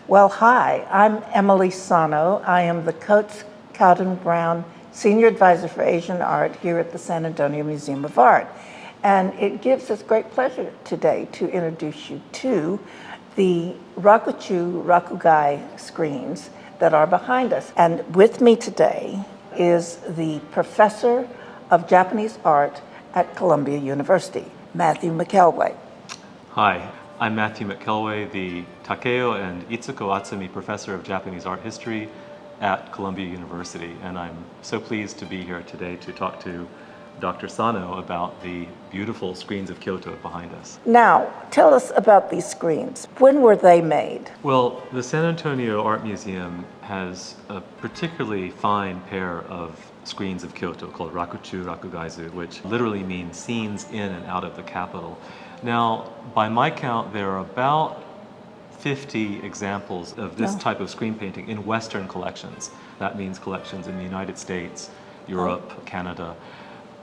Well, hi, I'm Emily Sano. I am the Coates-Cowden-Brown Senior Advisor for Asian Art here at the San Antonio Museum of Art. And it gives us great pleasure today to introduce you to the Rakuchu Rakugai screens that are behind us. And with me today is the Professor of Japanese Art at Columbia University, Matthew McKelway. Hi, I'm Matthew McKelway, the Takeo and Itsuko Atsumi Professor of Japanese Art History at Columbia University, and I'm so pleased to be here today to talk to Dr. Sano about the beautiful screens of Kyoto behind us. Now, tell us about these screens. When were they made? Well, the San Antonio Art Museum has a particularly fine pair of screens of Kyoto called Rakuchu Rakugai-zu, which literally means scenes in and out of the capital. Now, by my count, there are about 50 examples of this type of screen painting in Western collections. That means collections in the United States, Europe, Canada.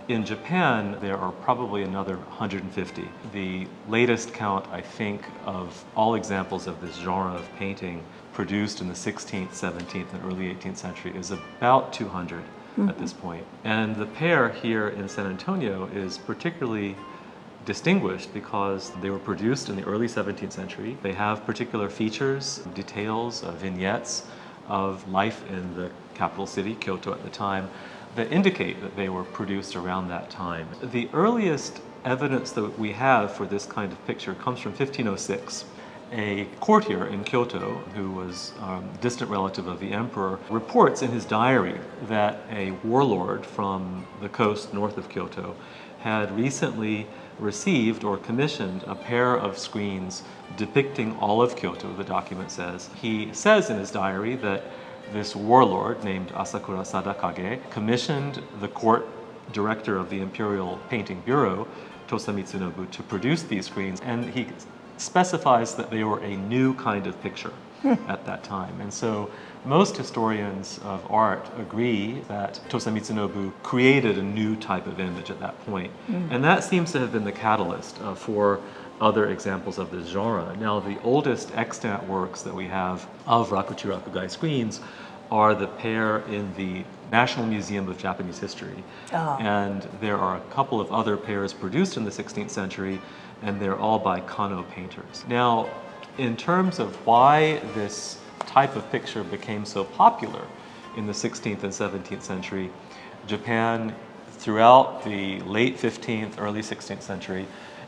In Japan, there are probably another 150. The latest count, I think, of all examples of this genre of painting produced in the 16th, 17th, and early 18th century is about 200 at this point. And the pair here in San Antonio is particularly distinguished because they were produced in the early 17th century. They have particular features, details, vignettes of life in the capital city, Kyoto at the time, that indicate that they were produced around that time. The earliest evidence that we have for this kind of picture comes from 1506. A courtier in Kyoto, who was a distant relative of the emperor, reports in his diary that a warlord from the coast north of Kyoto had recently received or commissioned a pair of screens depicting all of Kyoto, the document says. He says in his diary that this warlord named Asakura Sadakage commissioned the court director of the Imperial Painting Bureau, Tosa Mitsunobu, to produce these screens, and he specifies that they were a new kind of picture at that time. And so most historians of art agree that Tosa Mitsunobu created a new type of image at that point. And that seems to have been the catalyst for other examples of this genre. Now, the oldest extant works that we have of Rakuchu Rakugai screens are the pair in the National Museum of Japanese History. And there are a couple of other pairs produced in the 16th century, and they're all by Kano painters. Now, in terms of why this type of picture became so popular in the 16th and 17th century, Japan, throughout the late 15th, early 16th century,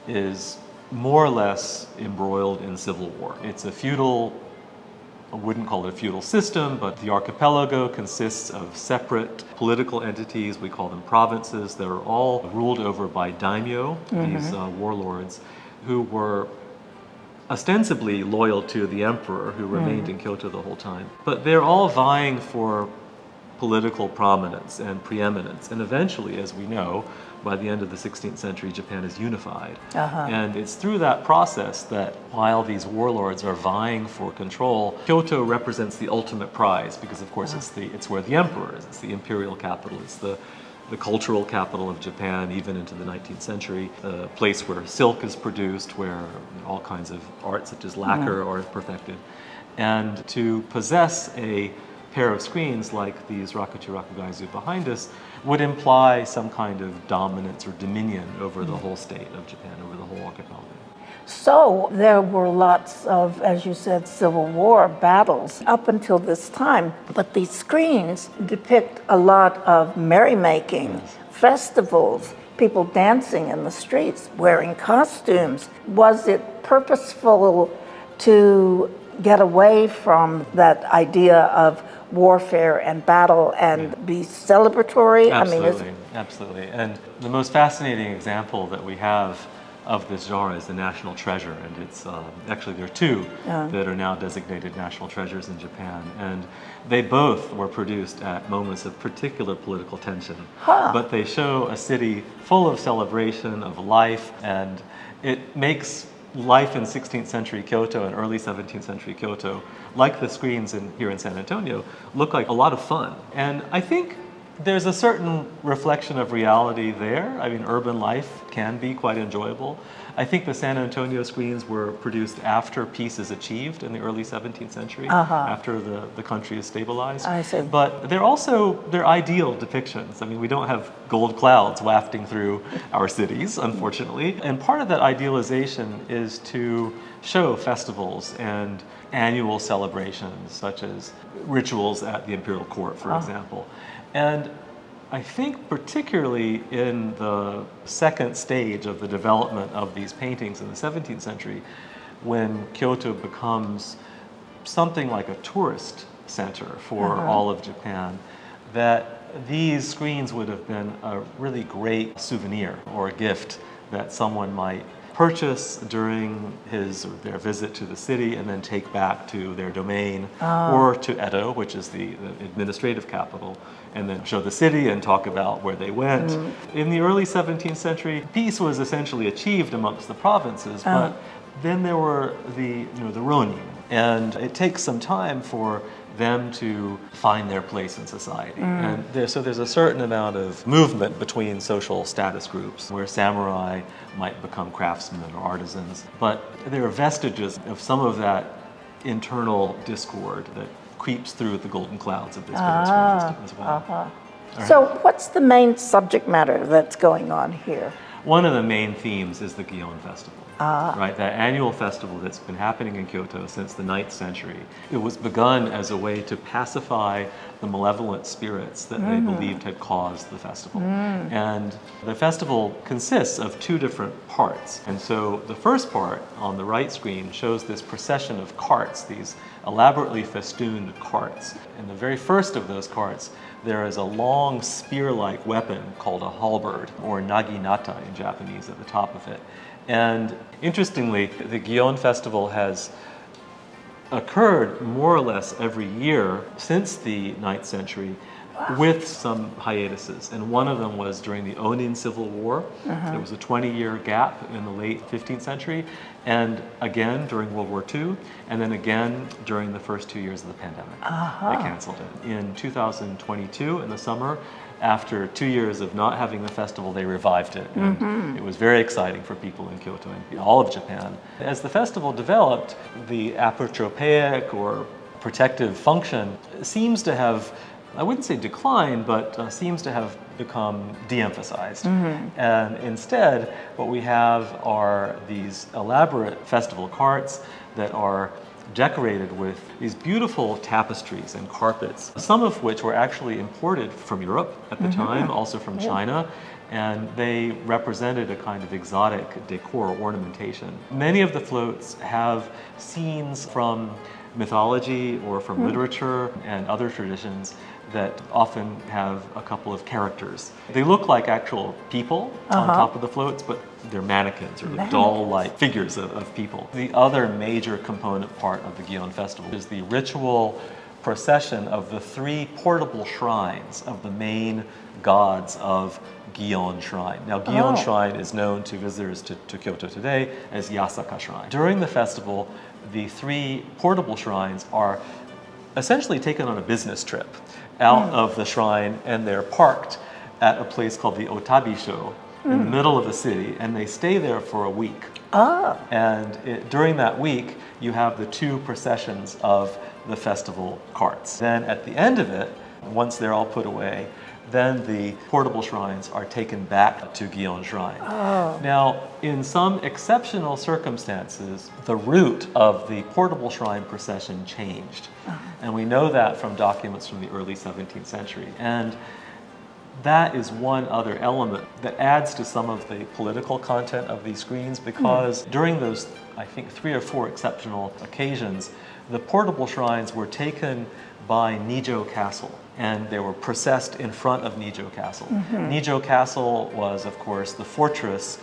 is more or less embroiled in civil war. It's a feudal, I wouldn't call it a feudal system, but the archipelago consists of separate political entities. We call them provinces that are all ruled over by daimyo, these warlords, who were ostensibly loyal to the emperor, who remained in Kyoto the whole time. But they're all vying for political prominence and preeminence. And eventually, as we know, by the end of the 16th century, Japan is unified. And it's through that process that while these warlords are vying for control, Kyoto represents the ultimate prize because, of course, it's where the emperor is. It's the imperial capital. It's the cultural capital of Japan, even into the 19th century, a place where silk is produced, where all kinds of art such as lacquer are perfected. And to possess a pair of screens like these Rakuchu Rakugai-zu behind us would imply some kind of dominance or dominion over the whole state of Japan, over the whole archipelago. So there were lots of, as you said, civil war battles up until this time, but these screens depict a lot of merrymaking, festivals, people dancing in the streets, wearing costumes. Was it purposeful to get away from that idea of warfare and battle and be celebratory? Absolutely, absolutely. And the most fascinating example that we have of this genre is the national treasure, and it's actually there are two that are now designated national treasures in Japan, and they both were produced at moments of particular political tension. But they show a city full of celebration, of life, and it makes life in 16th century Kyoto and early 17th century Kyoto, like the screens here in San Antonio, look like a lot of fun. And I think there's a certain reflection of reality there. I mean, urban life can be quite enjoyable, I think the San Antonio screens were produced after peace is achieved in the early 17th century, after the country is stabilized. I see. But they're ideal depictions. I mean, we don't have gold clouds wafting through our cities, unfortunately. And part of that idealization is to show festivals and annual celebrations, such as rituals at the imperial court, for example. And I think particularly in the second stage of the development of these paintings in the 17th century, when Kyoto becomes something like a tourist center for all of Japan, that these screens would have been a really great souvenir or a gift that someone might purchase during his or their visit to the city and then take back to their domain or to Edo, which is the administrative capital, and then show the city and talk about where they went. In the early 17th century, peace was essentially achieved amongst the provinces, but then there were the ronin, and it takes some time for them to find their place in society. And so there's a certain amount of movement between social status groups where samurai might become craftsmen or artisans. But there are vestiges of some of that internal discord that creeps through the golden clouds of this various screens as well. So what's the main subject matter that's going on here? One of the main themes is the Gion Festival, right? That annual festival that's been happening in Kyoto since the 9th century. It was begun as a way to pacify the malevolent spirits that they believed had caused the festival. And the festival consists of two different parts. And so the first part on the right screen shows this procession of carts, these elaborately festooned carts. In the very first of those carts, there is a long spear-like weapon called a halberd, or naginata in Japanese, at the top of it. And interestingly, the Gion Festival has occurred more or less every year since the 9th century, with some hiatuses. And one of them was during the Onin Civil War. There was a 20-year gap in the late 15th century, and again during World War II, and then again during the first 2 years of the pandemic. They canceled it. In 2022, in the summer, after 2 years of not having the festival, they revived it. And it was very exciting for people in Kyoto and all of Japan. As the festival developed, the apotropaic or protective function seems to have, I wouldn't say declined, but seems to have become de-emphasized. And instead, what we have are these elaborate festival carts that are decorated with these beautiful tapestries and carpets, some of which were actually imported from Europe at the time, also from China, and they represented a kind of exotic decor ornamentation. Many of the floats have scenes from mythology or from literature and other traditions that often have a couple of characters. They look like actual people on top of the floats, but they're mannequins or doll-like figures of people. The other major component part of the Gion Festival is the ritual procession of the 3 portable shrines of the main gods of Gion Shrine. Now, Gion Shrine is known to visitors to Kyoto today as Yasaka Shrine. During the festival, the 3 portable shrines are essentially taken on a business trip out of the shrine, and they're parked at a place called the Otabisho in the middle of the city, and they stay there for a week. And during that week, you have the 2 processions of the festival carts. Then at the end of it, once they're all put away, then the portable shrines are taken back to Gion Shrine. Now, in some exceptional circumstances, the route of the portable shrine procession changed. And we know that from documents from the early 17th century. And that is one other element that adds to some of the political content of these screens, because during those, I think, 3 or 4 exceptional occasions, the portable shrines were taken by Nijo Castle, and they were processed in front of Nijo Castle. Nijo Castle was, of course, the fortress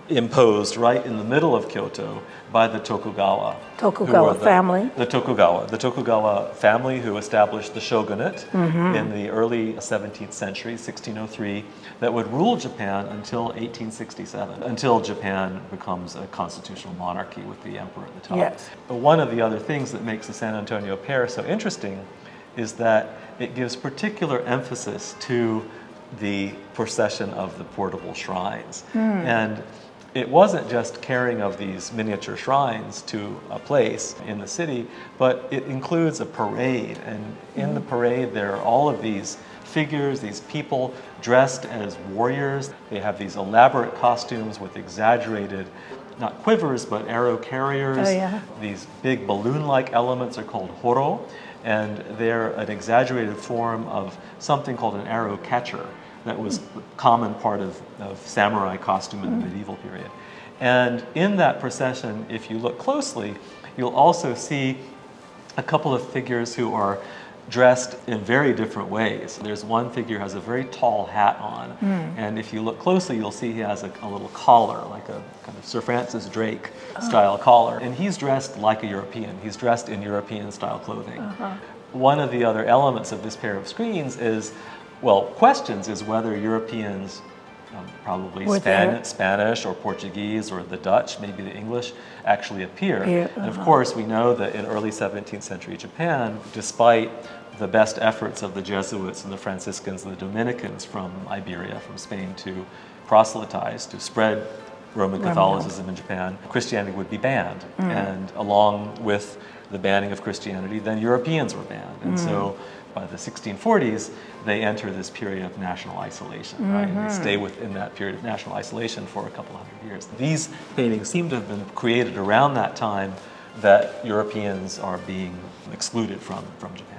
imposed right in the middle of Kyoto by the Tokugawa. Family. The Tokugawa family who established the shogunate in the early 17th century, 1603, that would rule Japan until 1867, until Japan becomes a constitutional monarchy with the emperor at the top. But one of the other things that makes the San Antonio pair so interesting is that it gives particular emphasis to the procession of the portable shrines. And it wasn't just carrying of these miniature shrines to a place in the city, but it includes a parade. And in the parade, there are all of these figures, these people dressed as warriors. They have these elaborate costumes with exaggerated, not quivers, but arrow carriers. Oh, yeah. These big balloon-like elements are called horo, and they're an exaggerated form of something called an arrow catcher that was a common part of samurai costume in the medieval period. And in that procession, if you look closely, you'll also see a couple of figures who are dressed in very different ways. There's one figure who has a very tall hat on, and if you look closely, you'll see he has a little collar, like a kind of Sir Francis Drake style collar, and he's dressed like a European. He's dressed in European style clothing. One of the other elements of this pair of screens is, well, questions is whether Europeans, probably Spanish or Portuguese or the Dutch, maybe the English, actually appear. And of course, we know that in early 17th century Japan, despite the best efforts of the Jesuits and the Franciscans and the Dominicans from Iberia, from Spain, to proselytize, to spread Roman Catholicism in Japan, Christianity would be banned. And along with the banning of Christianity, then Europeans were banned. And so by the 1640s, they enter this period of national isolation, right? And they stay within that period of national isolation for a couple hundred years. These paintings seem to have been created around that time that Europeans are being excluded from Japan.